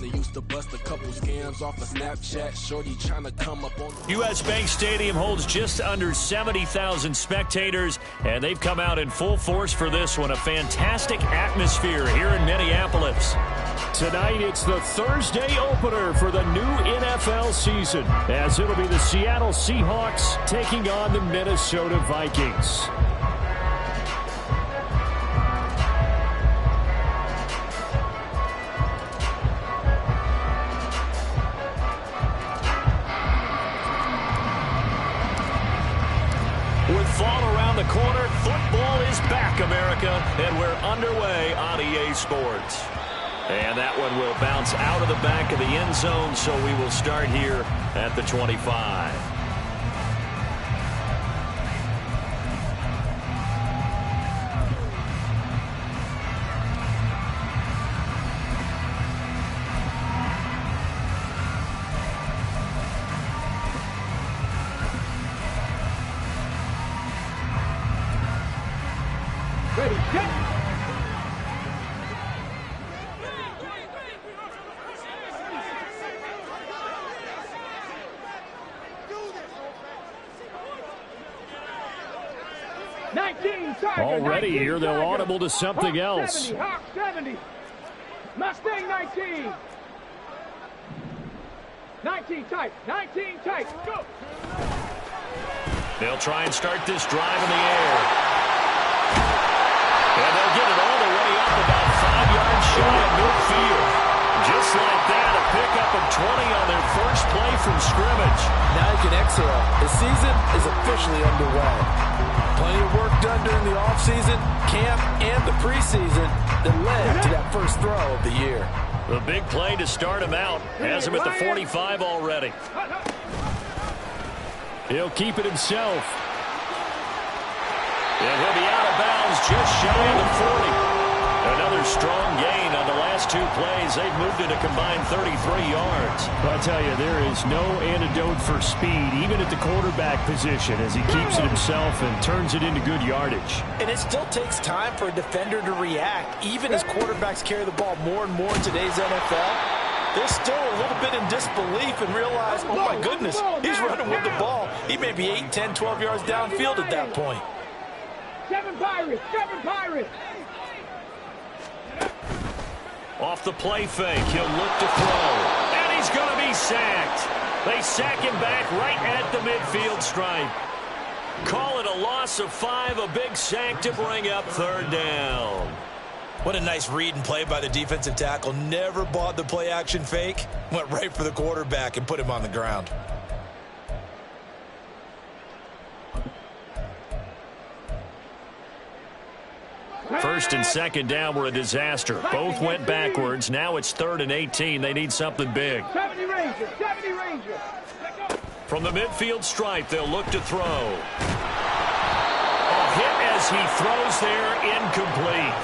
They used to bust a couple scams off of Snapchat. Shorty trying to come up on. U.S. Bank Stadium holds just under 70,000 spectators, and they've come out in full force for this one. A fantastic atmosphere here in Minneapolis. Tonight, it's the Thursday opener for the new NFL season, as it'll be the Seattle Seahawks taking on the Minnesota Vikings. With fall around the corner, football is back, America, and we're underway on EA Sports. And that one will bounce out of the back of the end zone, so we will start here at the 25. Ready, get. Already here, they're audible to something else. 70, Hawk 70. Mustang 19. 19 tight. 19 tight. Go. They'll try and start this drive in the air. And they'll get it all the way up about 5 yards shy of midfield. Just like that, a pickup of 20 on their first play from scrimmage. Now you can exhale. The season is officially underway. Plenty of work done during the offseason, camp, and the preseason that led to that first throw of the year. The big play to start him out. Has him at the 45 already. He'll keep it himself. And he'll be out of bounds just shy of the 40. Another strong gain on the last two plays. They've moved it a combined 33 yards. But I tell you, there is no antidote for speed, even at the quarterback position, as he keeps it himself and turns it into good yardage. And it still takes time for a defender to react, even as quarterbacks carry the ball more and more in today's NFL. They're still a little bit in disbelief and realize, oh my goodness, he's running with the ball. He may be 8, 10, 12 yards downfield at that point. 7 Pirates, 7 Pirates. Off the play fake, he'll look to throw. And he's going to be sacked. They sack him back right at the midfield stripe. Call it a loss of 5, a big sack to bring up third down. What a nice read and play by the defensive tackle. Never bought the play action fake. Went right for the quarterback and put him on the ground. First and second down were a disaster. Both went backwards. Now it's 3rd and 18. They need something big. 70 Rangers, 70 Rangers. From the midfield stripe, they'll look to throw. A hit as he throws there, incomplete.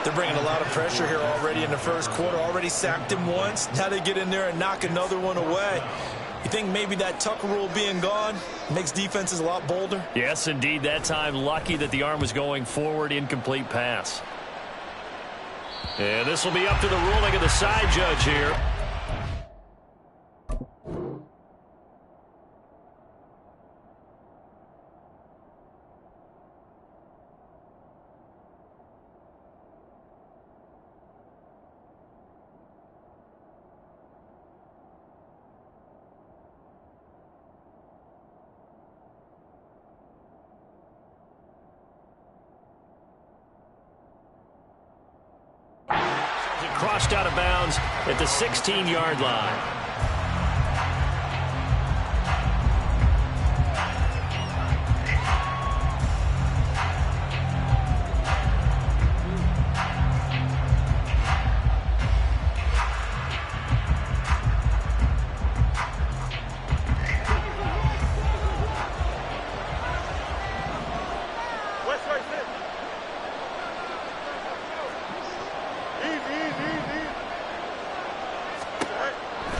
They're bringing a lot of pressure here already in the first quarter. Already sacked him once. Now they get in there and knock another one away. You think maybe that Tucker rule being gone makes defenses a lot bolder? Yes, indeed. That time, lucky that the arm was going forward. Incomplete pass. And this will be up to the ruling of the side judge here. Crossed out of bounds at the 16-yard line.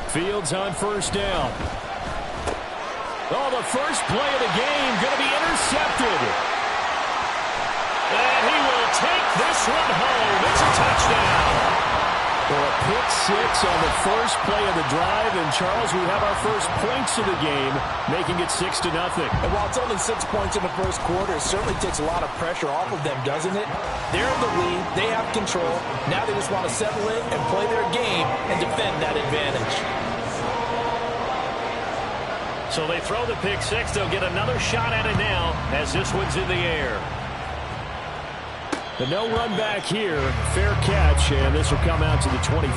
Fields on first down. Oh, the first play of the game going to be intercepted. And he will take this one home. It's a touchdown. Well, a pick six on the first play of the drive. And, Charles, we have our first points of the game, making it 6-0. And while it's only 6 points in the first quarter, it certainly takes a lot of pressure off of them, doesn't it? They're in the lead. They have control. Now they just want to settle in and play their game and defend that advantage. So they throw the pick six. They'll get another shot at it now as this one's in the air. The no run back here. Fair catch, and this will come out to the 25.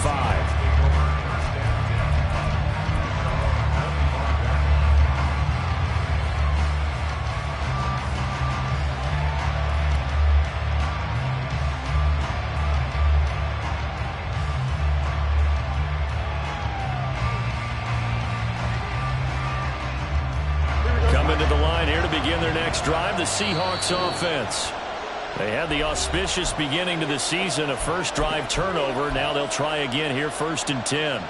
Coming to the line here to begin their next drive, the Seahawks offense. They had the auspicious beginning to the season, a first drive turnover. Now they'll try again here, 1st and 10.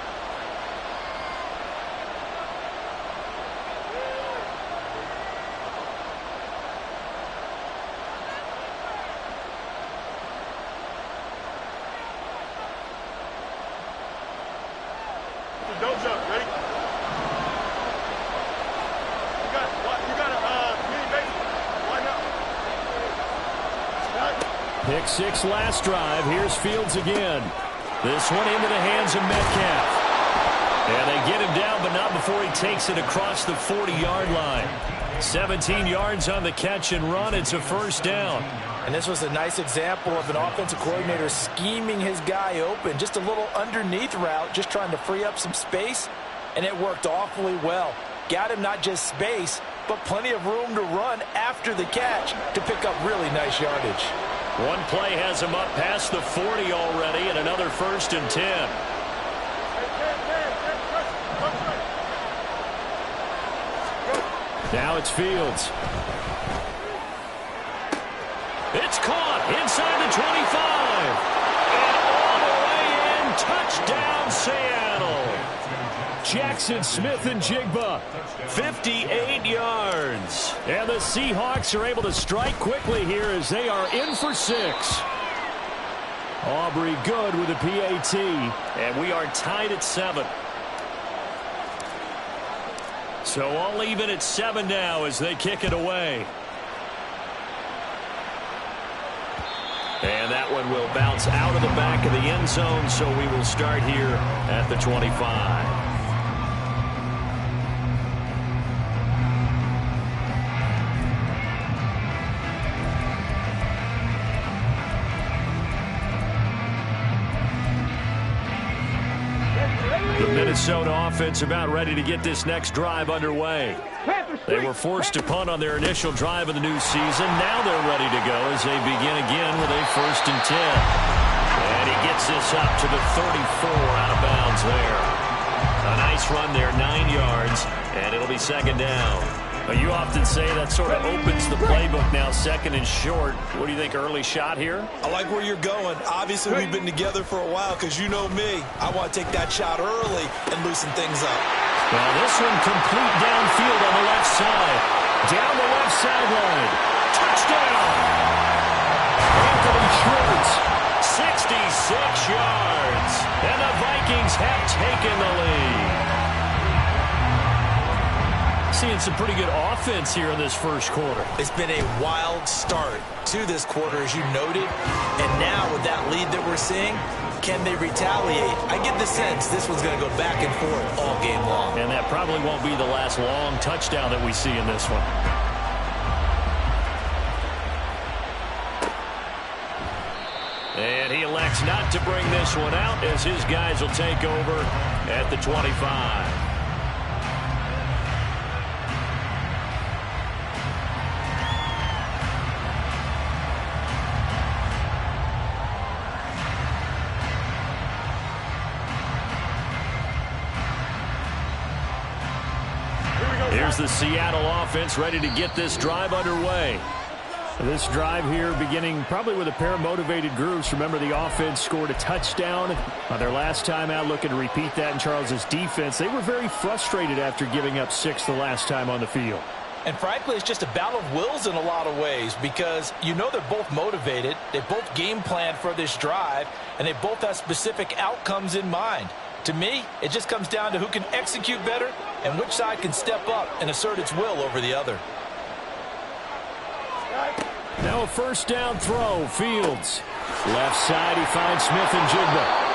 Don't jump, ready? You got a mini base. Line up. Pick six last drive. Here's Fields again. This one into the hands of Metcalf. And they get him down, but not before he takes it across the 40-yard line. 17 yards on the catch and run. It's a first down. And this was a nice example of an offensive coordinator scheming his guy open. Just a little underneath route, just trying to free up some space. And it worked awfully well. Got him not just space, but plenty of room to run after the catch to pick up really nice yardage. One play has him up past the 40 already, and another 1st and 10. Now it's Fields. It's caught inside the 25. And all the way in, touchdown Seattle. Jackson Smith and Jigba. 58 yards. And the Seahawks are able to strike quickly here as they are in for 6. Aubrey good with a PAT. And we are tied at 7. So all even at 7 now as they kick it away. And that one will bounce out of the back of the end zone, so we will start here at the 25. The Minnesota offense about ready to get this next drive underway. They were forced to punt on their initial drive of the new season. Now they're ready to go as they begin again with a 1st and 10. And he gets this up to the 34 out of bounds there. A nice run there, 9 yards, and it'll be 2nd down. Well, you often say that sort of opens the playbook now, 2nd and short. What do you think, early shot here? I like where you're going. Obviously, we've been together for a while because you know me. I want to take that shot early and loosen things up. Well, this one complete downfield on the left side. Down the left sideline. Touchdown! Anthony Schwartz. 66 yards. And the Vikings have taken the lead. Seeing some pretty good offense here in this first quarter. It's been a wild start to this quarter, as you noted. And now with that lead that we're seeing, can they retaliate? I get the sense this one's going to go back and forth all game long. And that probably won't be the last long touchdown that we see in this one. And he elects not to bring this one out as his guys will take over at the 25. Here's the Seattle offense ready to get this drive underway. This drive here beginning probably with a pair of motivated groups. Remember, the offense scored a touchdown on their last time out, looking to repeat that in Charles's defense. They were very frustrated after giving up 6 the last time on the field. And frankly, it's just a battle of wills in a lot of ways because you know they're both motivated, they both game plan for this drive, and they both have specific outcomes in mind. To me, it just comes down to who can execute better and which side can step up and assert its will over the other. Now a first down throw, Fields. Left side, he finds Smith and Jigba.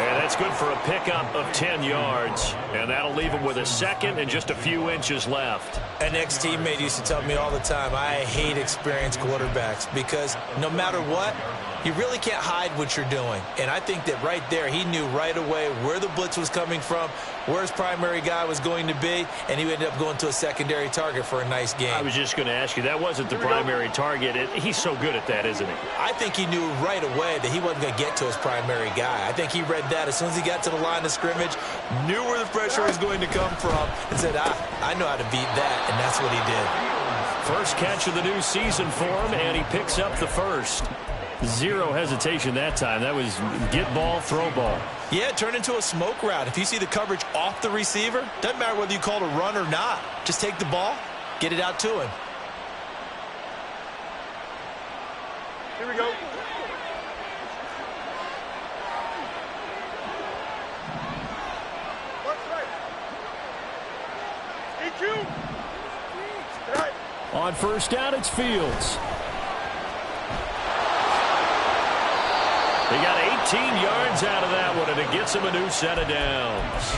And that's good for a pickup of 10 yards. And that'll leave him with a second and just a few inches left. An ex-teammate used to tell me all the time, I hate experienced quarterbacks because no matter what, you really can't hide what you're doing. And I think that right there, he knew right away where the blitz was coming from, where his primary guy was going to be, and he ended up going to a secondary target for a nice game. I was just going to ask you, that wasn't the primary target. He's so good at that, isn't he? I think he knew right away that he wasn't going to get to his primary guy. I think he read that as soon as he got to the line of scrimmage, knew where the pressure was going to come from, and said, I know how to beat that, and that's what he did. First catch of the new season for him, and he picks up the first. Zero hesitation that time. That was get ball, throw ball. Yeah, it turned into a smoke route. If you see the coverage off the receiver, doesn't matter whether you call it a run or not. Just take the ball, get it out to him. Here we go. EQ. Right. On first down, it's Fields. They got 18 yards out of that one, and it gets him a new set of downs.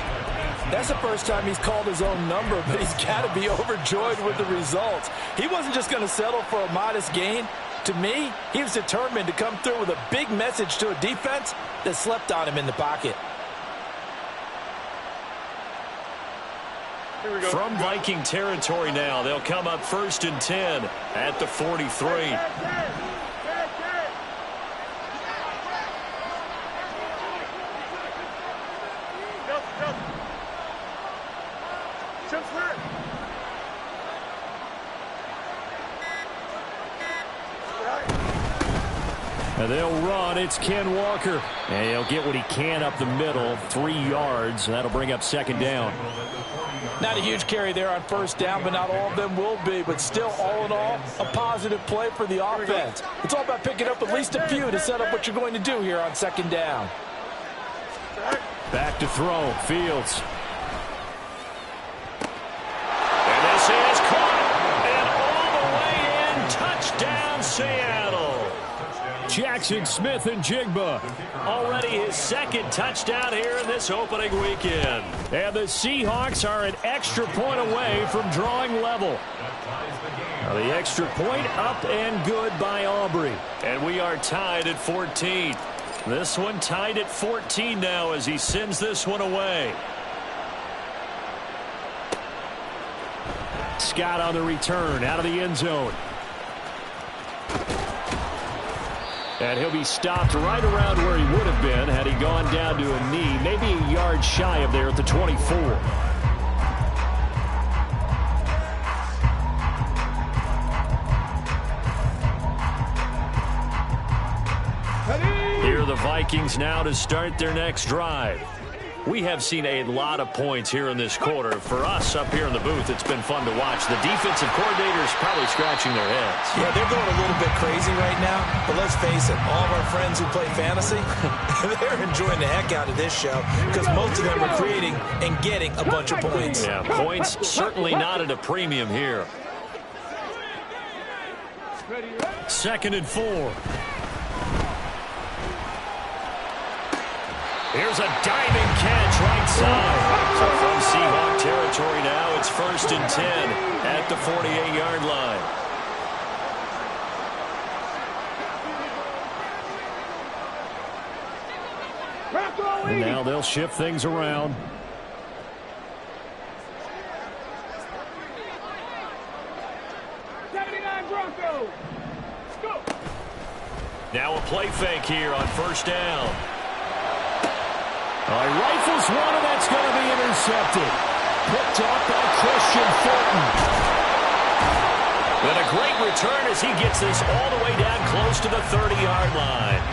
That's the first time he's called his own number, but he's got to be overjoyed with the results. He wasn't just going to settle for a modest gain. To me, he was determined to come through with a big message to a defense that slept on him in the pocket. Here we go. From Viking territory now, they'll come up 1st and 10 at the 43. And they'll run. It's Ken Walker. And he'll get what he can up the middle, 3 yards. And that'll bring up second down. Not a huge carry there on first down, but not all of them will be. But still, all in all, a positive play for the offense. It's all about picking up at least a few to set up what you're going to do here on second down. Back to throw. Fields. And this is caught. And all the way in. Touchdown, Seattle. Jackson Smith and Jigba. Already his second touchdown here in this opening weekend. And the Seahawks are an extra point away from drawing level. Now the extra point up and good by Aubrey. And we are tied at 14. This one tied at 14 now as he sends this one away. Scott on the return out of the end zone. And he'll be stopped right around where he would have been had he gone down to a knee, maybe a yard shy of there at the 24. Here are the Vikings now to start their next drive. We have seen a lot of points here in this quarter. For us up here in the booth, it's been fun to watch. The defensive coordinators probably scratching their heads. Yeah, they're going a little bit crazy right now. But let's face it, all of our friends who play fantasy, they're enjoying the heck out of this show because most of them are creating and getting a bunch of points. Yeah, points certainly not at a premium here. 2nd and 4. Here's a diving catch right side. So from Seahawk territory now, it's 1st and 10 at the 48-yard line. And now they'll shift things around. Now a play fake here on 1st down. He rifles one, and that's going to be intercepted. Picked up by Christian Fulton. And a great return as he gets this all the way down close to the 30-yard line.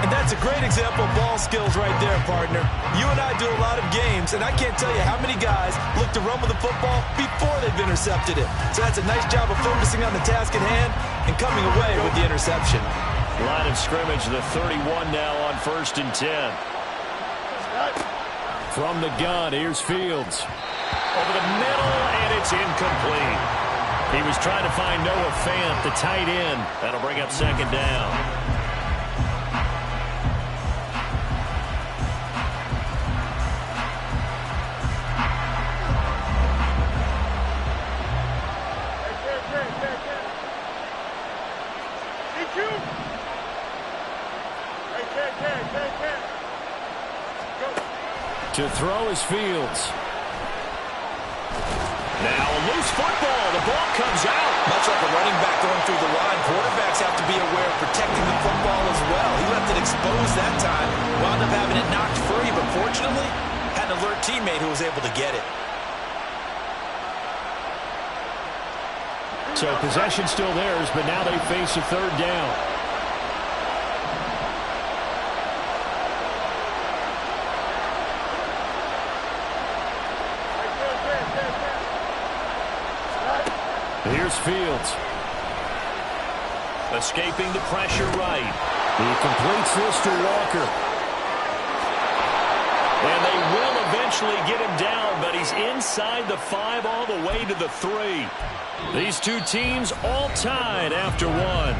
And that's a great example of ball skills right there, partner. You and I do a lot of games Seahawks, and I can't tell you how many guys look to run with the football before they've intercepted it. So that's a nice job of focusing on the task at hand and coming away with the interception. Line of scrimmage, the 31 now on 1st and 10. From the gun, here's Fields. Over the middle, and it's incomplete. He was trying to find Noah Fant, the tight end. That'll bring up 2nd down. To throw is Fields. Now a loose football. The ball comes out. Much like a running back going through the line, quarterbacks have to be aware of protecting the football as well. He left it exposed that time. Wound up having it knocked free, but fortunately, had an alert teammate who was able to get it. So possession still theirs, but now they face a 3rd down. Here's Fields. Escaping the pressure right. He completes this to Walker. And they will eventually get him down, but he's inside the 5 all the way to the 3. These two teams all tied after 1.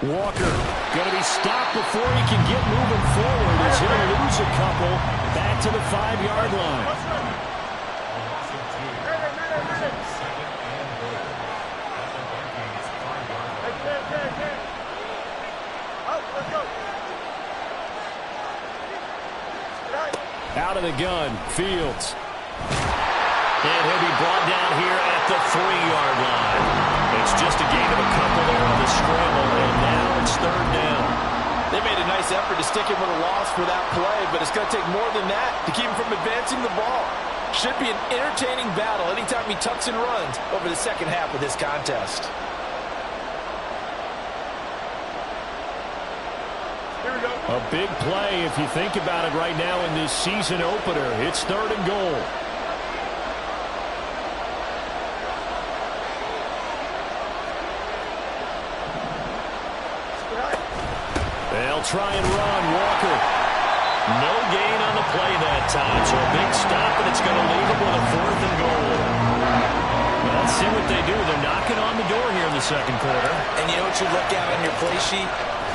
Walker going to be stopped before he can get moving forward as he'll lose a couple back to the 5-yard line. Out of the gun, Fields. And he'll be brought down here at the 3-yard line. It's just a gain of a couple there on the scramble, and now it's 3rd down. They made a nice effort to stick him with a loss for that play, but it's going to take more than that to keep him from advancing the ball. Should be an entertaining battle anytime he tucks and runs over the second half of this contest. A big play if you think about it right now in this season opener. It's 3rd and goal. They'll try and run. Walker. No gain on the play that time, so a big stop, and it's going to leave them with a 4th and goal. Well, let's see what they do. They're knocking on the door here in the 2nd quarter. And you know what you look at on your play sheet?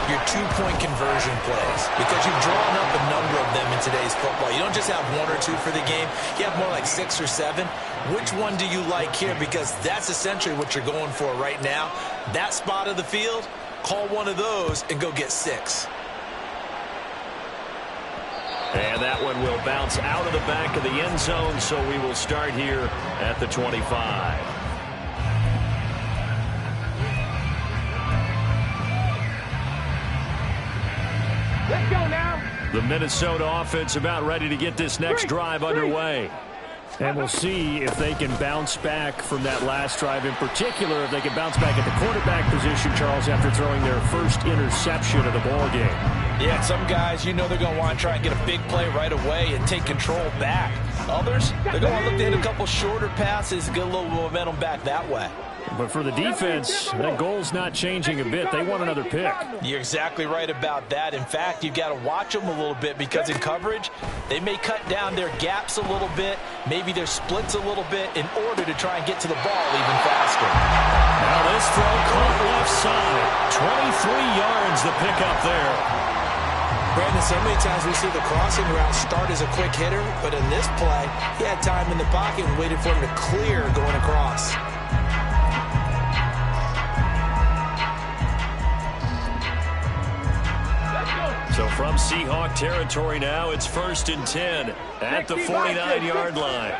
Your 2-point conversion plays, because you've drawn up a number of them in today's football. You don't just have 1 or 2 for the game. You have more like 6 or 7. Which one do you like here? Because that's essentially what you're going for right now. That spot of the field, call one of those and go get 6. And that one will bounce out of the back of the end zone, so we will start here at the 25. Let's go now. The Minnesota offense about ready to get this next drive underway. And we'll see if they can bounce back from that last drive. In particular, if they can bounce back at the quarterback position, Charles, after throwing their first interception of the ball game. Yeah, some guys, you know they're going to want to try and get a big play right away and take control back. Others, they're going to look to hit a couple shorter passes, get a little momentum back that way. But for the defense, that goal's not changing a bit. They want another pick. You're exactly right about that. In fact, you've got to watch them a little bit because in coverage, they may cut down their gaps a little bit, maybe their splits a little bit in order to try and get to the ball even faster. Now this throw caught left side. 23 yards the pickup there. Brandon, so many times we see the crossing route start as a quick hitter, but in this play, he had time in the pocket and waited for him to clear going across. So from Seahawk territory now, it's 1st and 10 at the 49-yard line.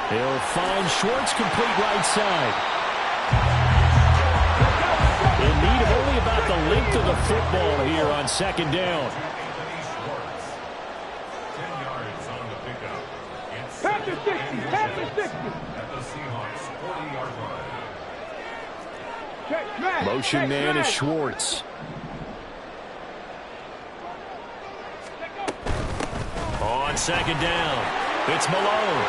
He'll find Schwartz, complete right side. In need of only about the length of the football here on 2nd down. Pass to 60, pass to 60. Motion man is Schwartz. On 2nd down, it's Malone.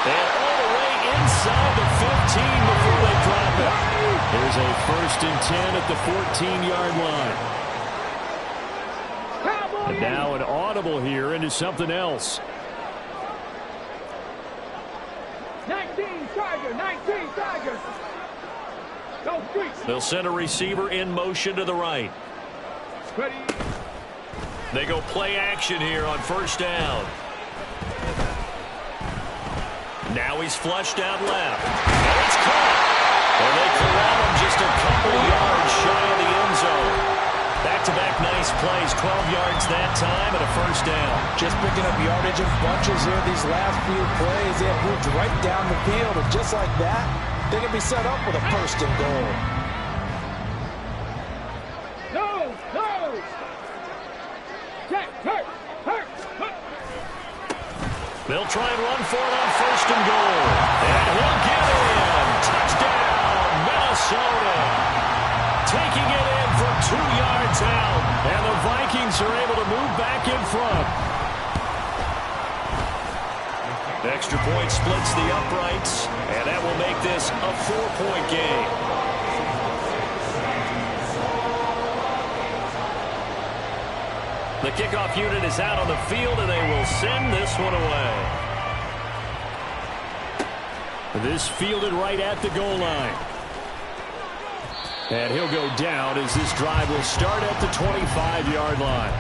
And all the way inside the 15 before they drop it. There's a 1st and 10 at the 14-yard line. And now an audible here into something else. 19 Tiger, 19 Tiger. Go streets. They'll send a receiver in motion to the right. Ready. They go play action here on 1st down. Now he's flushed out left. And it's caught. And they corral him just a couple yards shy of the end zone. Back-to-back nice plays, 12 yards that time and a 1st down. Just picking up yardage in bunches here these last few plays. They have moved right down the field, and just like that, they can be set up with a 1st and goal. No, no. Jack, hurt. They'll try and run for it on 1st and goal. And he'll get in. Touchdown, Minnesota. Taking it in for 2 yards out. And the Vikings are able to move back in front. Extra point splits the uprights. And that will make this a 4-point game. The kickoff unit is out on the field, and they will send this one away. This fielded right at the goal line. And he'll go down as this drive will start at the 25-yard line.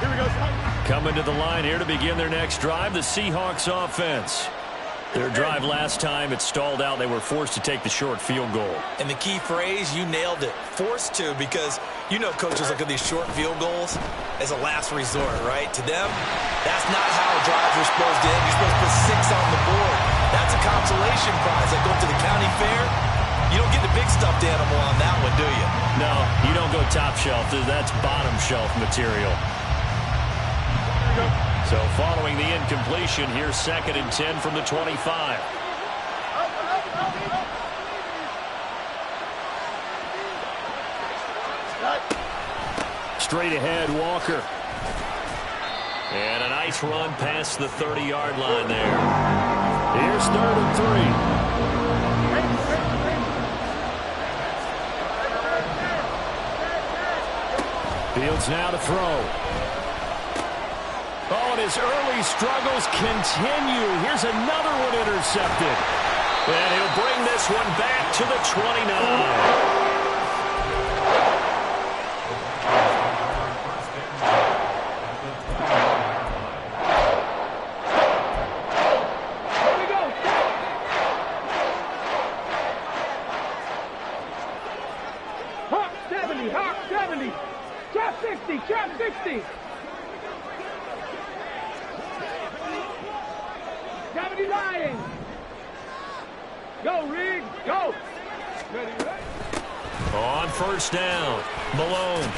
Here we go. Coming to the line here to begin their next drive, the Seahawks offense. Their drive last time, it stalled out. They were forced to take the short field goal. And the key phrase, you nailed it. Forced to, because you know coaches look at these short field goals as a last resort, right? To them, that's not how drives are supposed to end. You're supposed to put 6 on the board. That's a consolation prize. Like going to the county fair, you don't get the big stuffed animal on that one, do you? No, you don't go top shelf. That's bottom shelf material. So following the incompletion, here's 2nd and 10 from the 25. Straight ahead, Walker. And a nice run past the 30-yard line there. Here's 3rd and 3. Fields now to throw. Oh, and his early struggles continue. Here's another one intercepted. And he'll bring this one back to the 29. Here we go. Hawk 70, Hawk 70. Trap 60, trap 60. 70 Lions. Go, Riggs, go. Ready, ready. On 1st down, Malone.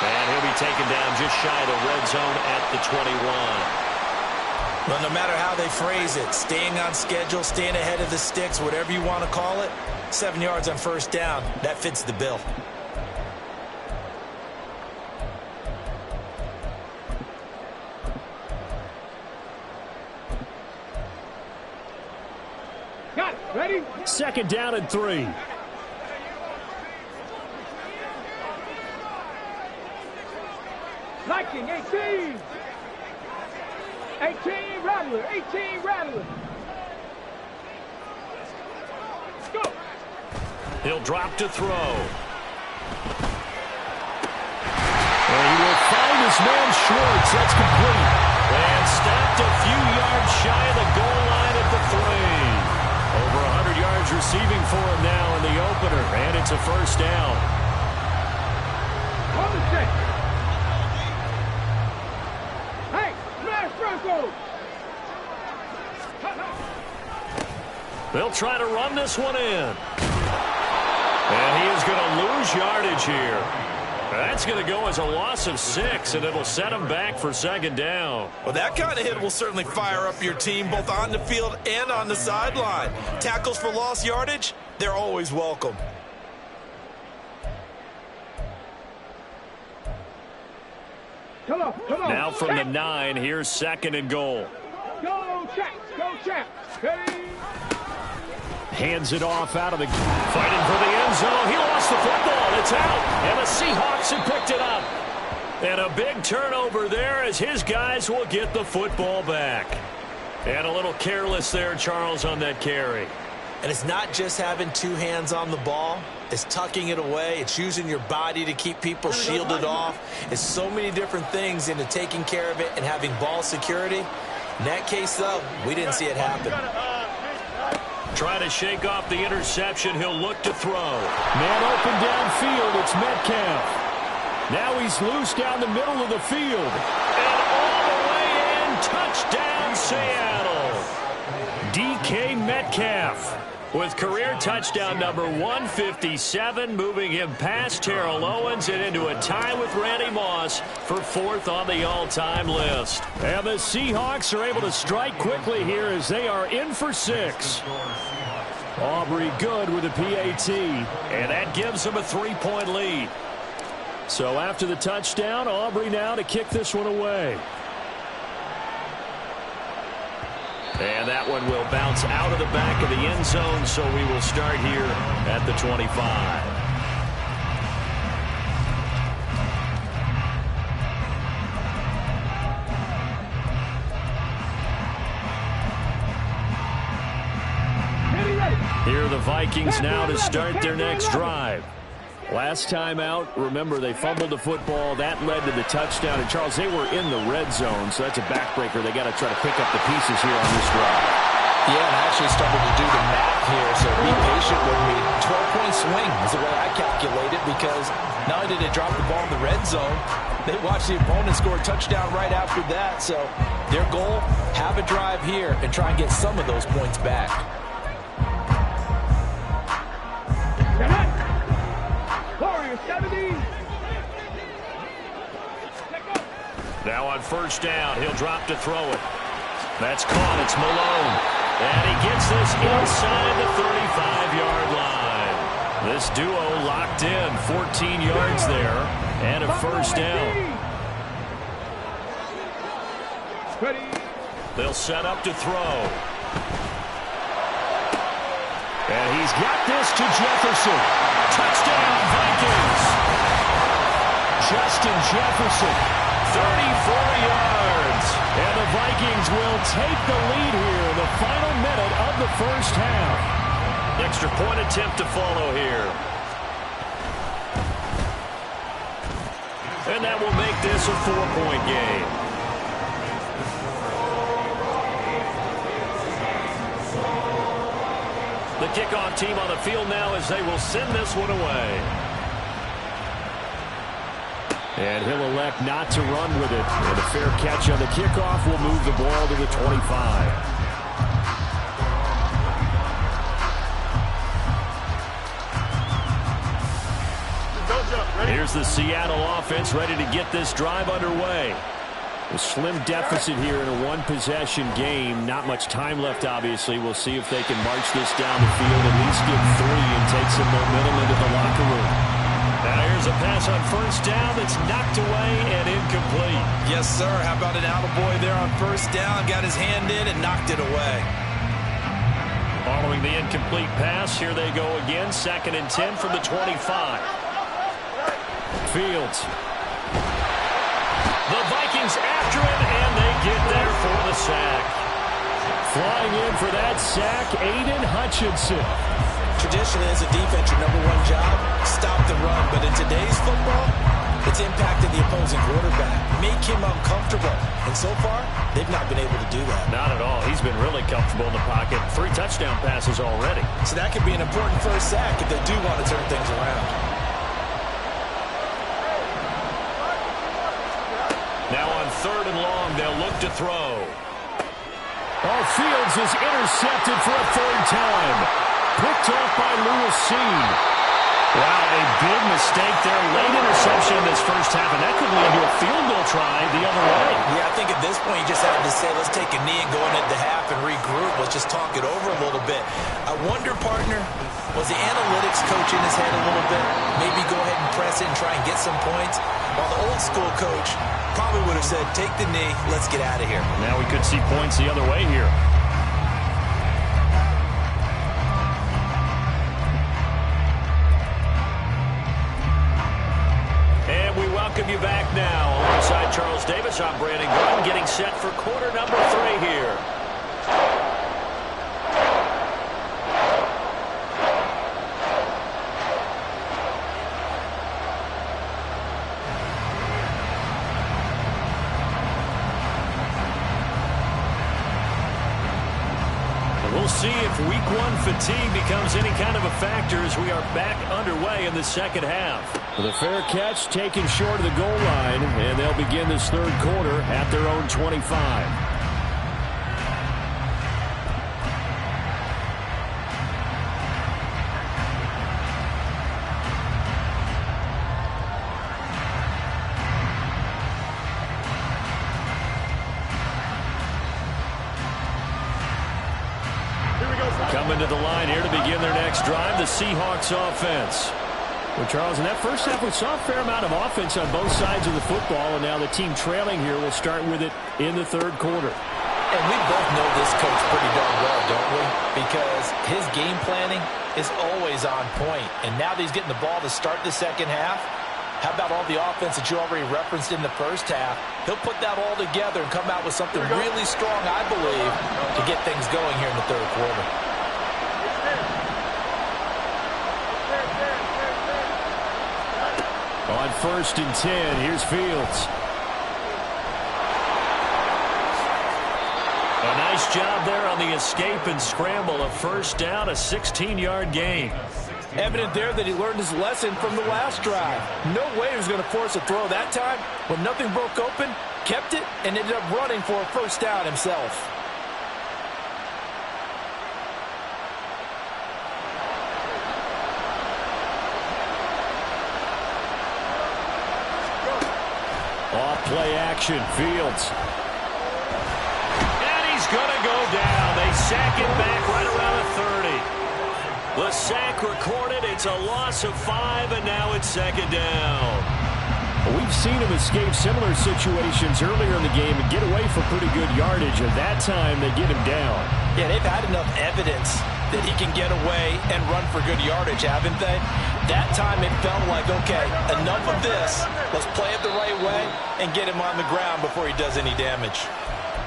And he'll be taken down just shy of the red zone at the 21. Well, no matter how they phrase it, staying on schedule, staying ahead of the sticks, whatever you want to call it, 7 yards on 1st down, that fits the bill. Got it, ready? 2nd down and 3. Liking 18. 18 Rattler, 18 Rattler. Let's go. He'll drop to throw. And he will find his man Schwartz. That's complete. And stopped a few yards shy of the goal line at the 3. Over 100 yards receiving for him now in the opener, and it's a first down. Hey, smash Broncos! They'll try to run this one in. And he is going to lose yardage here. That's going to go as a loss of 6, and it'll set him back for second down. Well, that kind of hit will certainly fire up your team both on the field and on the sideline. Tackles for lost yardage, they're always welcome. Come on. Now from the 9, here's second and goal. Go, Chaps. Ready? Hands it off out of the... Fighting for the end zone. He lost the football. It's out. And the Seahawks have picked it up. And a big turnover there as his guys will get the football back. And a little careless there, Charles, on that carry. And it's not just having two hands on the ball. It's tucking it away. It's using your body to keep people shielded off. It's so many different things into taking care of it and having ball security. In that case, though, we didn't see it happen. Trying to shake off the interception. He'll look to throw. Man open downfield. It's Metcalf. Now he's loose down the middle of the field. And all the way in. Touchdown, Seattle. DK Metcalf with career touchdown number 157, moving him past Terrell Owens and into a tie with Randy Moss for 4th on the all-time list. And the Seahawks are able to strike quickly here as they are in for 6. Aubrey good with a PAT. And that gives them a 3-point lead. So after the touchdown, Aubrey now to kick this one away. And that one will bounce out of the back of the end zone, so we will start here at the 25. Here are the Vikings now to start their next drive. Last time out, remember, they fumbled the football. That led to the touchdown. And, Charles, they were in the red zone, so that's a backbreaker. They got to try to pick up the pieces here on this drive. Yeah, and I actually started to do the math here, so be patient with me. 12-point swing is the way I calculate it, because not only did they drop the ball in the red zone, they watched the opponent score a touchdown right after that. So their goal, have a drive here and try and get some of those points back. Now on first down, he'll drop to throw it. That's caught. It's Malone. And he gets this inside the 35-yard line. This duo locked in. 14 yards there and a first down. They'll set up to throw. And he's got this to Jefferson. Touchdown, Vikings. Justin Jefferson. 34 yards. And the Vikings will take the lead here in the final minute of the first half. Extra point attempt to follow here. And that will make this a 4-point game. The kickoff team on the field now as they will send this one away. And he'll elect not to run with it. And a fair catch on the kickoff will move the ball to the 25. Here's the Seattle offense ready to get this drive underway. A slim deficit here in a one-possession game. Not much time left, obviously. We'll see if they can march this down the field, at least get 3 and take some momentum into the locker room. Now here's a pass on first down that's knocked away and incomplete. Yes, sir. How about an attaboy there on first down? Got his hand in and knocked it away. Following the incomplete pass, here they go again. 2nd and 10 from the 25. Fields. The Vikings after him, and they get there for the sack. Flying in for that sack, Aiden Hutchinson. Traditionally, as a defense, your #1 job, stop the run. But in today's football, It's impacted the opposing quarterback, make him uncomfortable. And so far, they've not been able to do that. Not at all. He's been really comfortable in the pocket. 3 touchdown passes already. So that could be an important first sack if they do want to turn things around. Now on 3rd and long, they'll look to throw. Oh, Fields is intercepted for a 3rd time. Picked off by Lewis Seen. Wow, a big mistake there. Late interception in this first half, and that could lead to a field goal try the other way. Yeah, I think at this point you just had to say, let's take a knee and go into the half and regroup. Let's just talk it over a little bit. I wonder, partner, was the analytics coach in his head a little bit? Maybe go ahead and press it and try and get some points? While the old school coach probably would have said, take the knee, let's get out of here. Now we could see points the other way here. Welcome you back now. Alongside Charles Davis, I'm Brandon Grun, getting set for quarter number 3 here. We'll see if week 1 fatigue becomes any kind of a factor as we are back underway in the second half. The fair catch taken short of the goal line, and they'll begin this 3rd quarter at their own 25. Coming to the line here to begin their next drive, the Seahawks offense. Well, Charles, in that first half, we saw a fair amount of offense on both sides of the football, and now the team trailing here will start with it in the 3rd quarter. And we both know this coach pretty darn well, don't we? Because his game planning is always on point. And now that he's getting the ball to start the second half, how about all the offense that you already referenced in the first half? He'll put that all together and come out with something really strong, I believe, to get things going here in the 3rd quarter. On 1st and 10, here's Fields. A nice job there on the escape and scramble. A first down, a 16-yard gain. Evident there that he learned his lesson from the last drive. No way he was going to force a throw that time. When nothing broke open, kept it, and ended up running for a first down himself. Off-play action, Fields. And he's going to go down. They sack him back right around the 30. The sack recorded. It's a loss of 5, and now it's 2nd down. We've seen him escape similar situations earlier in the game and get away for pretty good yardage, and that time they get him down. Yeah, they've had enough evidence that he can get away and run for good yardage, haven't they? That time it felt like, okay, enough of this. Let's play it the right way and get him on the ground before he does any damage.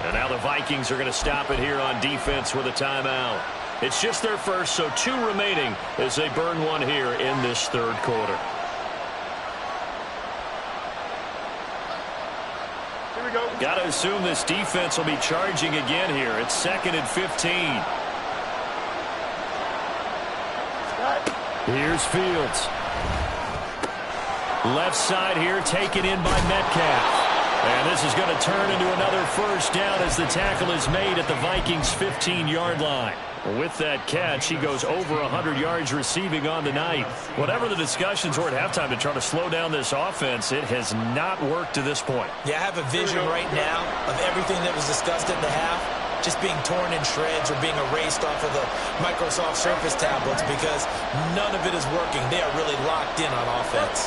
And now the Vikings are going to stop it here on defense with a timeout. It's just their first, so 2 remaining as they burn 1 here in this 3rd quarter. Here we go. Got to assume this defense will be charging again here. It's 2nd and 15. Here's Fields. Left side here taken in by Metcalf. And this is going to turn into another first down as the tackle is made at the Vikings' 15-yard line. With that catch, he goes over 100 yards receiving on the night. Whatever the discussions were at halftime to try to slow down this offense, it has not worked to this point. Yeah, I have a vision right now of everything that was discussed at the half just being torn in shreds or being erased off of the Microsoft Surface tablets because none of it is working. They are really locked in on offense.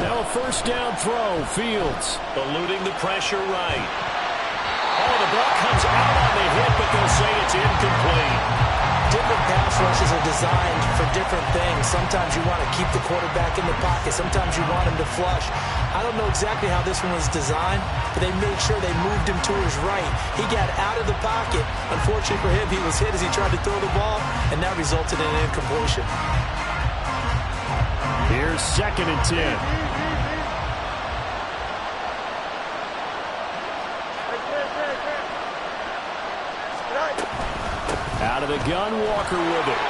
Now a first down throw, Fields. Eluding the pressure right. Oh, the ball comes out on the hit, but they'll say it's incomplete. different pass rushes are designed for different things. Sometimes you want to keep the quarterback in the pocket. Sometimes you want him to flush. I don't know exactly how this one was designed, but they made sure they moved him to his right. He got out of the pocket. Unfortunately for him, he was hit as he tried to throw the ball, and that resulted in an incompletion. Here's 2nd and 10. Out of the gun, Walker with it.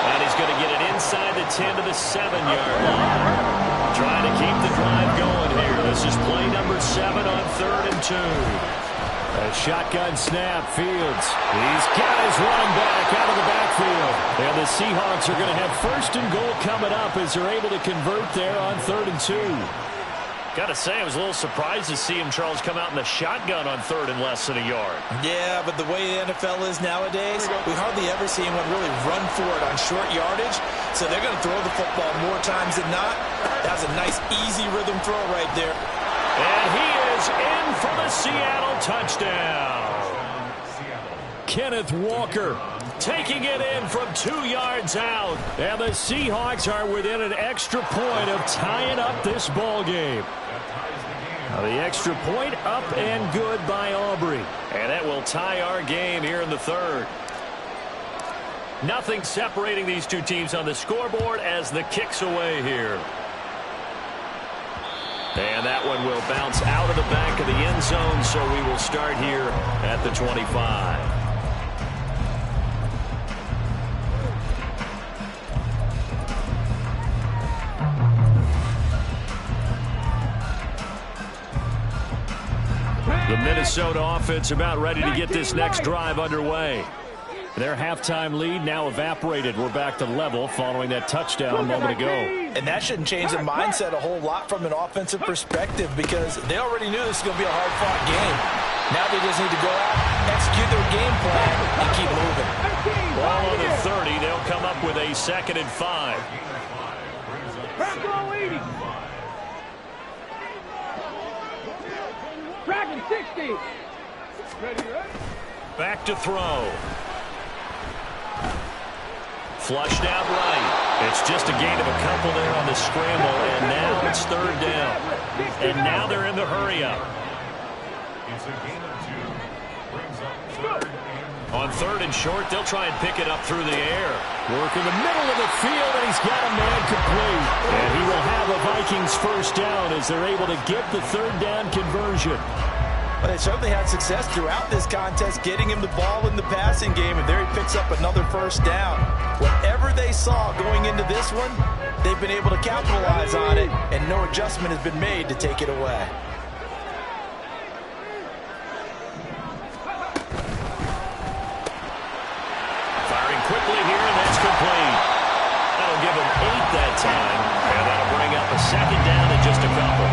And he's going to get it inside the 10 to the 7-yard line. Trying to keep the drive going here. This is play number 7 on 3rd and 2. A shotgun snap, Fields. He's got his running back out of the backfield. And the Seahawks are going to have 1st and goal coming up as they're able to convert there on 3rd and 2. Got to say, I was a little surprised to see him, Charles, come out in the shotgun on 3rd and less than a yard. Yeah, but the way the NFL is nowadays, we hardly ever see anyone really run for it on short yardage. So they're going to throw the football more times than not. That's a nice, easy rhythm throw right there. And he is in for the Seattle touchdown. Kenneth Walker taking it in from 2 yards out. And the Seahawks are within an extra point of tying up this ball game. Now the extra point up and good by Aubrey. And that will tie our game here in the 3rd. Nothing separating these two teams on the scoreboard as the kick's away here. And that one will bounce out of the back of the end zone, so we will start here at the 25. The Minnesota offense about ready to get this next drive underway. Their halftime lead now evaporated. We're back to level following that touchdown a moment ago. And that shouldn't change the mindset a whole lot from an offensive perspective because they already knew this was going to be a hard-fought game. Now they just need to go out, execute their game plan, and keep moving. Ball on the 30. They'll come up with a 2nd and 5. Dragon 60. Back to throw. Flushed out right. It's just a gain of a couple there on the scramble, and now it's 3rd down. And now they're in the hurry-up. On 3rd and short, they'll try and pick it up through the air. Work in the middle of the field, and he's got a man complete. And he will have a Vikings 1st down as they're able to get the 3rd down conversion. But they certainly had success throughout this contest, getting him the ball in the passing game, and there he picks up another 1st down. Whatever they saw going into this one, they've been able to capitalize on it, and no adjustment has been made to take it away. Firing quickly here, and that's complete. That'll give him 8 that time, and that'll bring up a 2nd down and just a couple.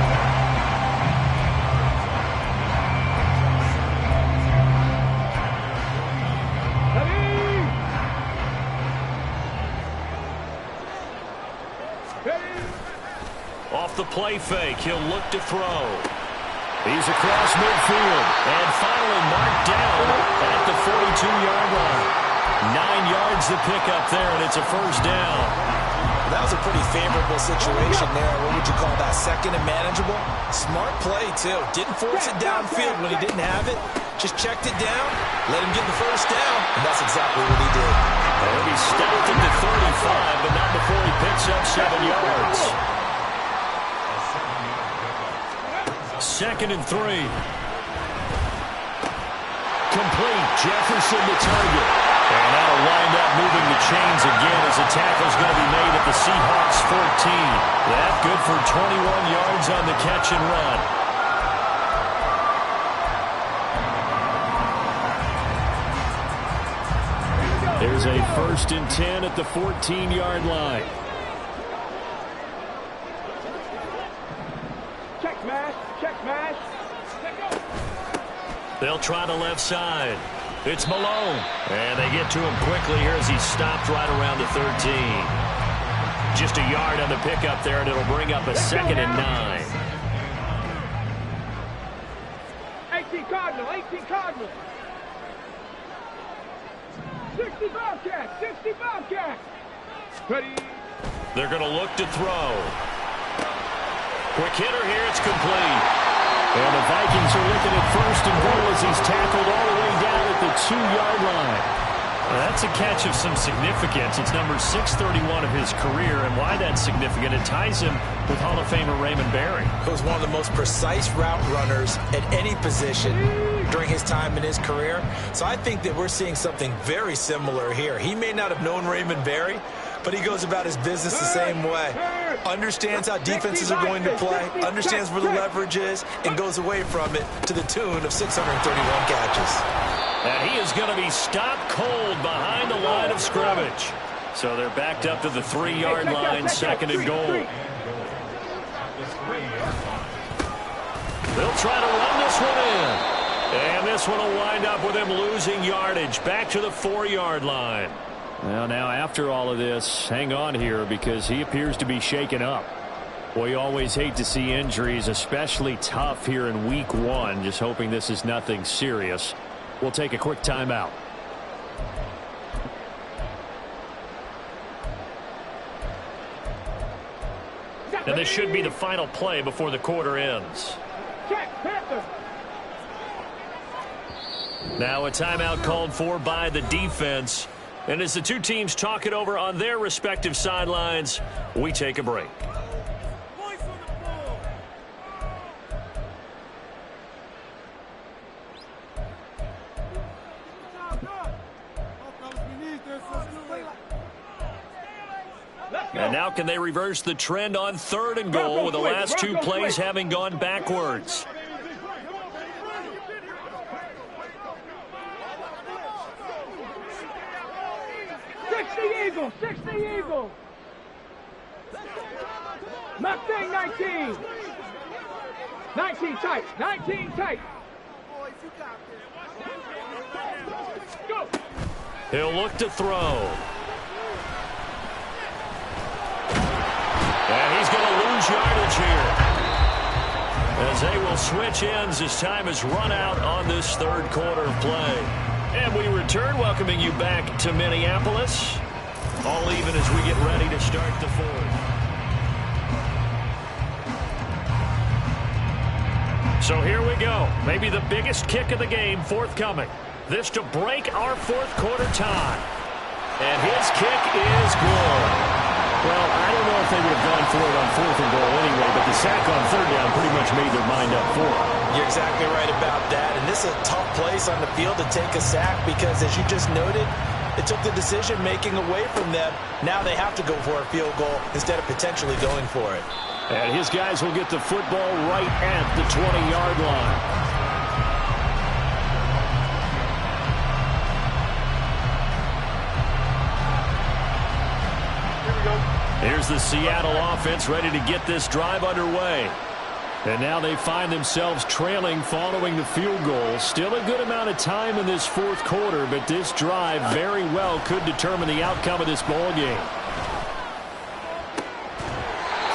Off the play fake, he'll look to throw. He's across midfield. And finally marked down at the 42-yard line. 9 yards to pick up there, and it's a 1st down. That was a pretty favorable situation there. What would you call that? 2nd and manageable? Smart play, too. Didn't force it downfield when he didn't have it. Just checked it down, let him get the 1st down, and that's exactly what he did. He'll be stopped at the 35, but not before he picks up 7 yards. 2nd and 3. Complete. Jefferson the target. And that'll wind up moving the chains again as the tackle's going to be made at the Seahawks 14. That good for 21 yards on the catch and run. There's a 1st and 10 at the 14-yard line. Check mash, check mash. They'll try the left side. It's Malone. And they get to him quickly here as he's stopped right around the 13. Just a yard on the pickup there, and it'll bring up a 2nd and 9. 18 Cardinal, 18 Cardinal. 60 Bobcats, 60 Bobcats. Ready. They're going to look to throw. Quick hitter here, it's complete. And the Vikings are looking at first and goal as he's tackled all the way down at the 2-yard line. That's a catch of some significance. It's number 631 of his career, and why that's significant, it ties him with Hall of Famer Raymond Berry. He was one of the most precise route runners at any position during his time in his career. So I think that we're seeing something very similar here. He may not have known Raymond Berry, but he goes about his business the same way. Understands how defenses are going to play, understands where the leverage is, and goes away from it to the tune of 631 catches. And he is going to be stopped cold behind the line of scrimmage. So they're backed up to the 3-yard line, second and goal. They'll try to run this one in. And this one will wind up with him losing yardage back to the 4-yard line. Well, now after all of this, hang on here because he appears to be shaken up. Well, you always hate to see injuries, especially tough here in week 1. Just hoping this is nothing serious. We'll take a quick timeout. And this should be the final play before the quarter ends. Now a timeout called for by the defense. And as the two teams talk it over on their respective sidelines, we take a break. And now can they reverse the trend on 3rd and goal with the last 2 plays having gone backwards? Eagles, 60 Eagles. Mustang 19. 19 tight, 19 tight. Go. He'll look to throw. And he's going to lose yardage here. As they will switch ends as time is run out on this 3rd quarter of play. And we return, welcoming you back to Minneapolis. All even as we get ready to start the 4th. So here we go. Maybe the biggest kick of the game forthcoming. This to break our 4th quarter tie. And his kick is good. Well, I don't know if they would have gone for it on 4th and goal anyway, but the sack on 3rd down pretty much made their mind up for it. You're exactly right about that. And this is a tough place on the field to take a sack because, as you just noted, it took the decision-making away from them. Now they have to go for a field goal instead of potentially going for it. And his guys will get the football right at the 20-yard line. Here's the Seattle offense ready to get this drive underway. And now they find themselves trailing following the field goal. Still a good amount of time in this 4th quarter, but this drive very well could determine the outcome of this ball game.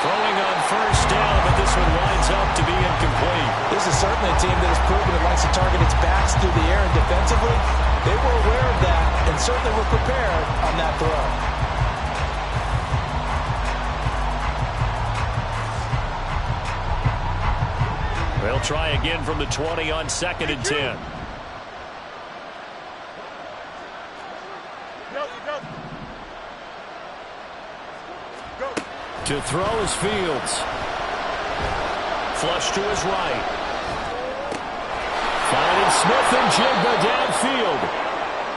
Throwing on 1st down, but this one winds up to be incomplete. This is certainly a team that has proven it likes to target its backs through the air and defensively. They were aware of that and certainly were prepared on that throw. They'll try again from the 20 on 2nd and 10. To throw is Fields. Flush to his right. Finding Smith and Jigba downfield.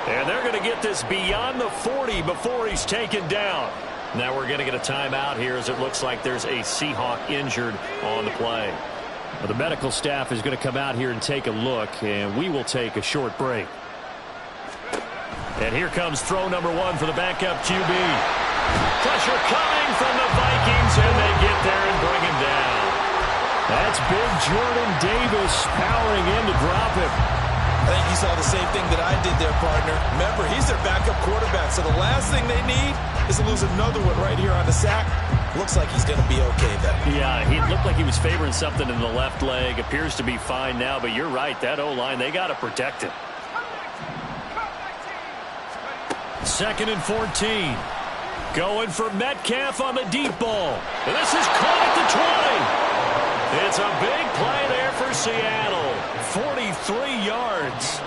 And they're going to get this beyond the 40 before he's taken down. Now we're going to get a timeout here as it looks like there's a Seahawk injured on the play. Well, the medical staff is going to come out here and take a look, and we will take a short break. And here comes throw number 1 for the backup QB. Pressure coming from the Vikings, and they get there and bring him down. That's big Jordan Davis powering in to drop him. I think you saw the same thing that I did there, partner. Remember, he's their backup quarterback, so the last thing they need is to lose another one right here on the sack. Looks like he's going to be okay, though. Yeah, he looked like he was favoring something in the left leg. Appears to be fine now, but you're right. That O-line, they got to protect him. 2nd and 14. Going for Metcalf on the deep ball. And this is caught at the 20. It's a big play there for Seattle. 43 yards.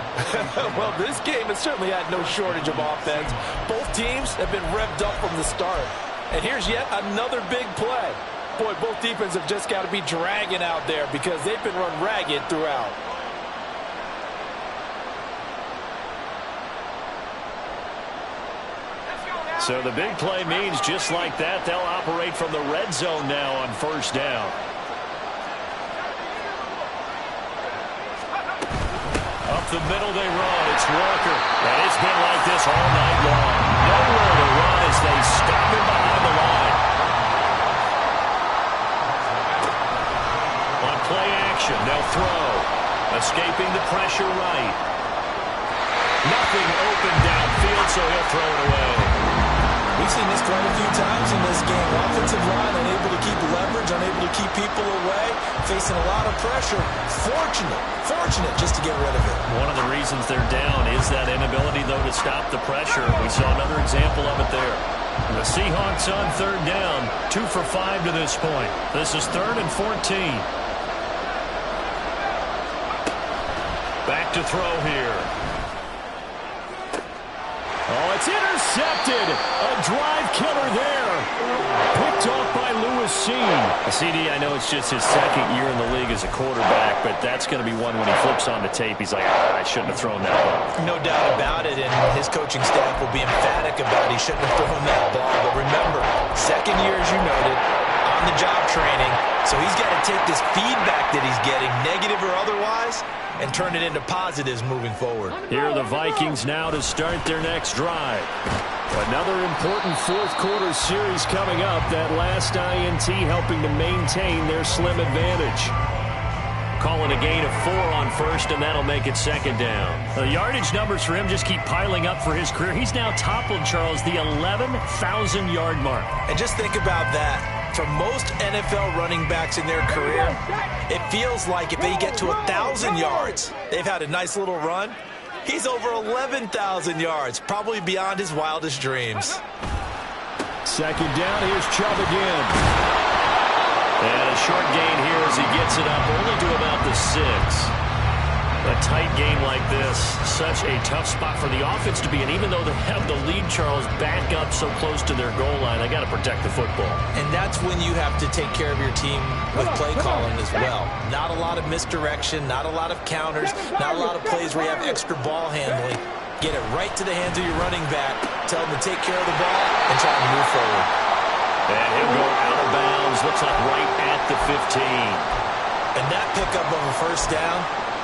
Well, this game has certainly had no shortage of offense. Both teams have been revved up from the start. And here's yet another big play. Boy, both defenses have just got to be dragging out there because they've been run ragged throughout. So the big play means just like that, they'll operate from the red zone now on 1st down. Up the middle they run. It's Walker. And it's been like this all night long. Nowhere to run as they stop him behind the line. On play action, they'll throw. Escaping the pressure right. Nothing open downfield, so he'll throw it away. We've seen this quite a few times in this game. Offensive line unable to keep leverage, unable to keep people away, facing a lot of pressure. Fortunate just to get rid of it. One of the reasons they're down is that inability, though, to stop the pressure. We saw another example of it there. The Seahawks on 3rd down, 2 for 5 to this point. This is 3rd and 14. Back to throw here. Oh, it's intercepted. A drive killer there. Picked off by Lewis Cine. CD, I know it's just his 2nd year in the league as a quarterback, but that's going to be one when he flips on the tape. He's like, I shouldn't have thrown that ball. No doubt about it, and his coaching staff will be emphatic about he shouldn't have thrown that ball. But remember, 2nd year, as you noted, on-the-job training, so he's got to take this feedback that he's getting, negative or otherwise, and turn it into positives moving forward. Here are the Vikings now to start their next drive. Another important 4th quarter series coming up. That last INT helping to maintain their slim advantage. Calling a gain of 4 on 1st, and that'll make it 2nd down. The yardage numbers for him just keep piling up for his career. He's now toppled, Charles, the 11,000-yard mark. And just think about that. For most NFL running backs in their career, it feels like if they get to 1,000 yards, they've had a nice little run. He's over 11,000 yards, probably beyond his wildest dreams. 2nd down, here's Chubb again. And a short gain here as he gets it up only to about the 6. A tight game like this, such a tough spot for the offense to be in. Even though they have the lead, Charles, back up so close to their goal line, they got to protect the football. And that's when you have to take care of your team with play calling as well. Not a lot of misdirection, not a lot of counters, not a lot of plays where you have extra ball handling. Get it right to the hands of your running back, tell him to take care of the ball, and try to move forward. And he'll go out of bounds, looks like right at the 15. And that pickup of a 1st down,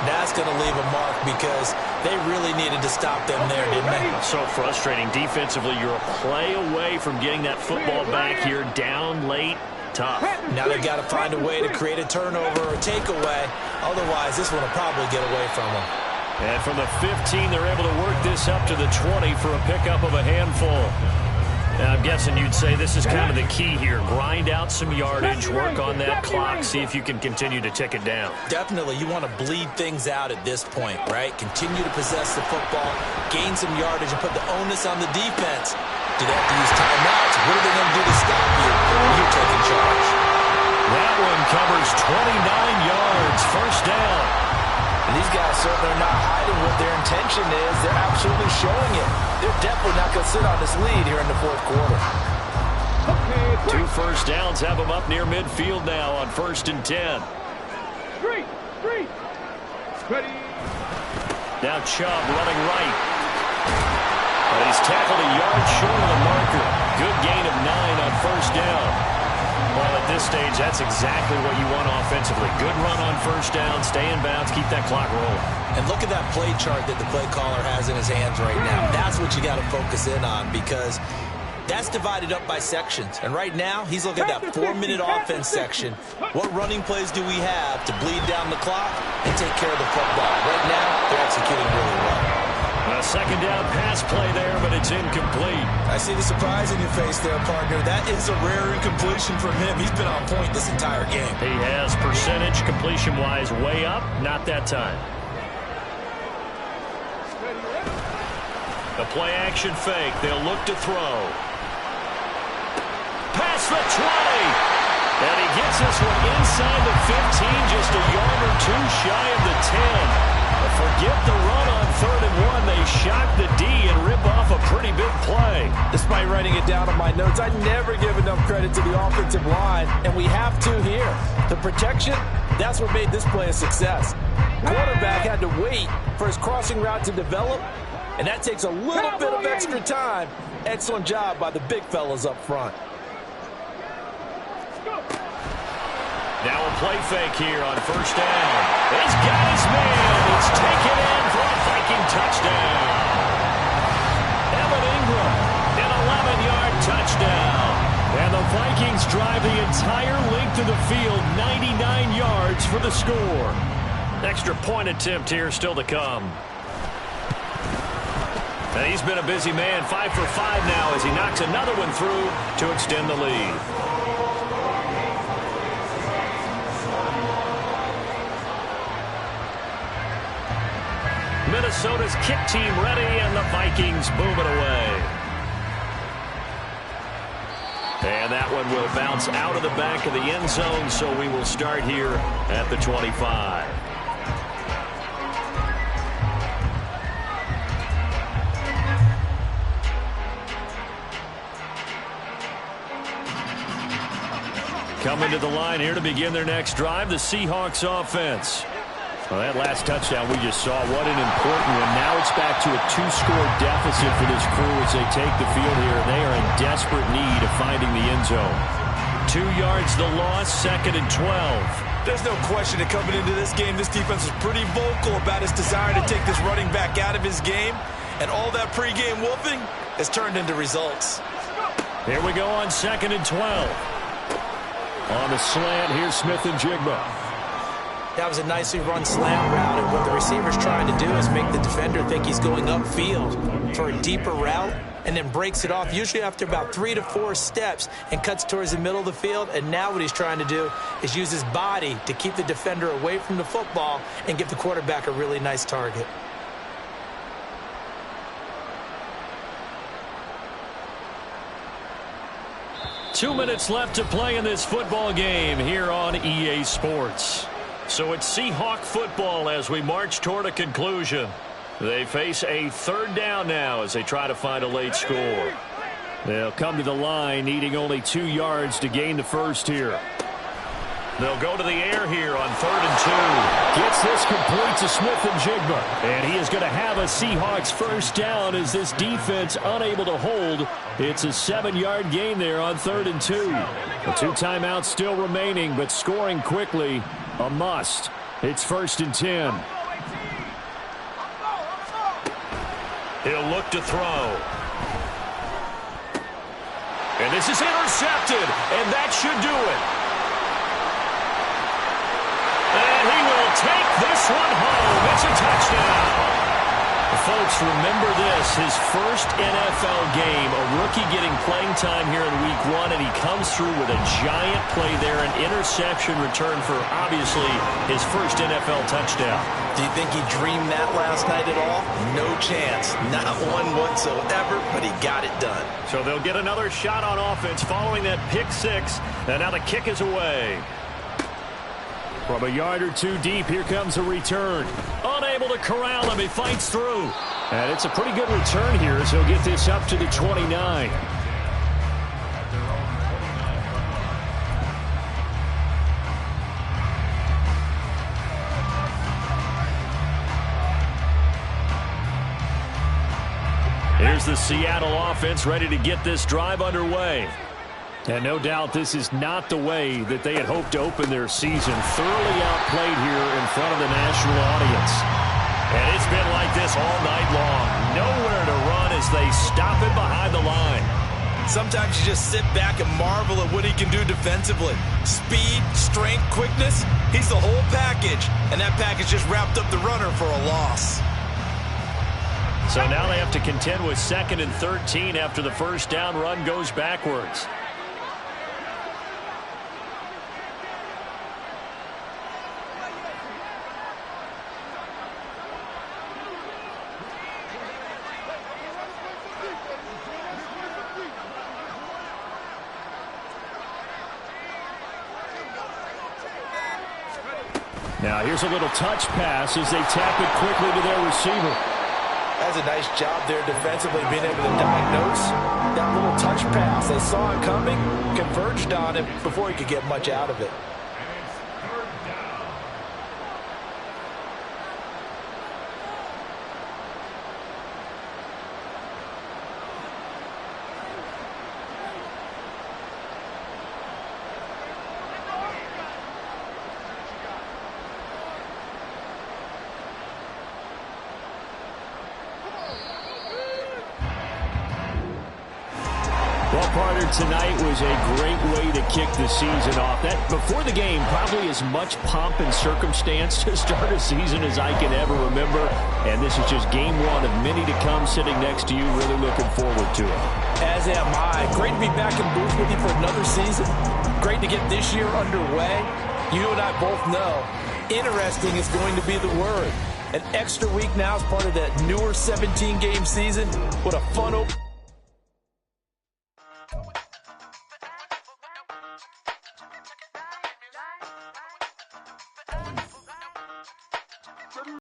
that's going to leave a mark because they really needed to stop them there, didn't they? So frustrating. Defensively, you're a play away from getting that football back here down late. Tough. Now they've got to find a way to create a turnover or takeaway. Otherwise, this one will probably get away from them. And from the 15, they're able to work this up to the 20 for a pickup of a handful. Now, I'm guessing you'd say this is kind of the key here. Grind out some yardage, work on that clock, see if you can continue to tick it down. Definitely. You want to bleed things out at this point, right? Continue to possess the football, gain some yardage, and put the onus on the defense. Do they have to use timeouts? What are they going to do to stop you? You're taking charge. That one covers 29 yards, 1st down. And these guys certainly are not hiding what their intention is. They're absolutely showing it. They're definitely not going to sit on this lead here in the 4th quarter. 2 first downs have them up near midfield now on 1st and 10. Street. Ready. Now Chubb running right. But he's tackled a yard short of the marker. Good gain of 9 on 1st down. Well, at this stage, that's exactly what you want offensively. Good run on 1st down, stay in bounds, keep that clock rolling. And look at that play chart that the play caller has in his hands right now. That's what you got to focus in on because that's divided up by sections. And right now, he's looking at that 4-minute offense section. What running plays do we have to bleed down the clock and take care of the football? Right now, they're executing really well. A 2nd down pass play there, but it's incomplete. I see the surprise in your face there, partner. That is a rare incompletion from him. He's been on point this entire game. He has percentage completion-wise way up, not that time. The play action fake. They'll look to throw. Past the 20. And he gets this one inside the 15, just a yard or two shy of the 10. But forget the run on 3rd and 1. They shock the D and rip off a pretty big play. Despite writing it down on my notes, I never give enough credit to the offensive line, and we have to here. The protection, that's what made this play a success. Quarterback had to wait for his crossing route to develop, and that takes a little bit of extra time. Excellent job by the big fellas up front. Now a play fake here on 1st down. He's got his man. It's taken in for a Viking touchdown. Evan Ingram, an 11-yard touchdown. And the Vikings drive the entire length of the field, 99 yards for the score. Extra point attempt here still to come. And he's been a busy man, 5 for 5 now as he knocks another one through to extend the lead. Minnesota's kick team ready, and the Vikings boom it away. And that one will bounce out of the back of the end zone, so we will start here at the 25. Coming to the line here to begin their next drive, the Seahawks offense. Well, that last touchdown we just saw, what an important one. Now it's back to a 2-score deficit for this crew as they take the field here. They are in desperate need of finding the end zone. 2 yards the loss, 2nd and 12. There's no question that coming into this game, this defense was pretty vocal about his desire to take this running back out of his game. And all that pregame wolfing has turned into results. Here we go on 2nd and 12. On the slant, here's Smith and Jigba. That was a nicely run slant route, and what the receiver's trying to do is make the defender think he's going upfield for a deeper route, and then breaks it off, usually after about 3 to 4 steps, and cuts towards the middle of the field. And now what he's trying to do is use his body to keep the defender away from the football and give the quarterback a really nice target. Two minutes left to play in this football game here on EA Sports. So it's Seahawk football as we march toward a conclusion. They face a 3rd down now as they try to find a late score. They'll come to the line needing only 2 yards to gain the first here. They'll go to the air here on 3rd and 2. Gets this complete to Smith and Jigba. And he is going to have a Seahawks first down as this defense unable to hold. It's a 7-yard gain there on 3rd and 2. The 2 timeouts still remaining, but scoring quickly a must. It's 1st and 10. He'll look to throw. And this is intercepted, and that should do it. And he will take this one home. It's a touchdown. Folks, remember this, his first NFL game, a rookie getting playing time here in week 1, and he comes through with a giant play there, an interception return for, obviously, his first NFL touchdown. Do you think he dreamed that last night at all? No chance. Not one whatsoever, but he got it done. So they'll get another shot on offense following that pick 6, and now the kick is away. From a yard or 2 deep, here comes a return. Unable to corral him, he fights through. And it's a pretty good return here as he'll get this up to the 29. Here's the Seattle offense ready to get this drive underway. And no doubt this is not the way that they had hoped to open their season. Thoroughly outplayed here in front of the national audience. And it's been like this all night long. Nowhere to run as they stop him behind the line. Sometimes you just sit back and marvel at what he can do defensively. Speed, strength, quickness, he's the whole package. And that package just wrapped up the runner for a loss. So now they have to contend with 2nd and 13 after the first down run goes backwards. Now here's a little touch pass as they tap it quickly to their receiver. That's a nice job there defensively, being able to diagnose that little touch pass. They saw it coming, converged on him before he could get much out of it. Well, partner, tonight was a great way to kick the season off. That before the game, probably as much pomp and circumstance to start a season as I can ever remember. And this is just game one of many to come. Sitting next to you, really looking forward to it. As am I. Great to be back in booth with you for another season. Great to get this year underway. You and I both know interesting is going to be the word. An extra week now as part of that newer 17-game season. What a fun open.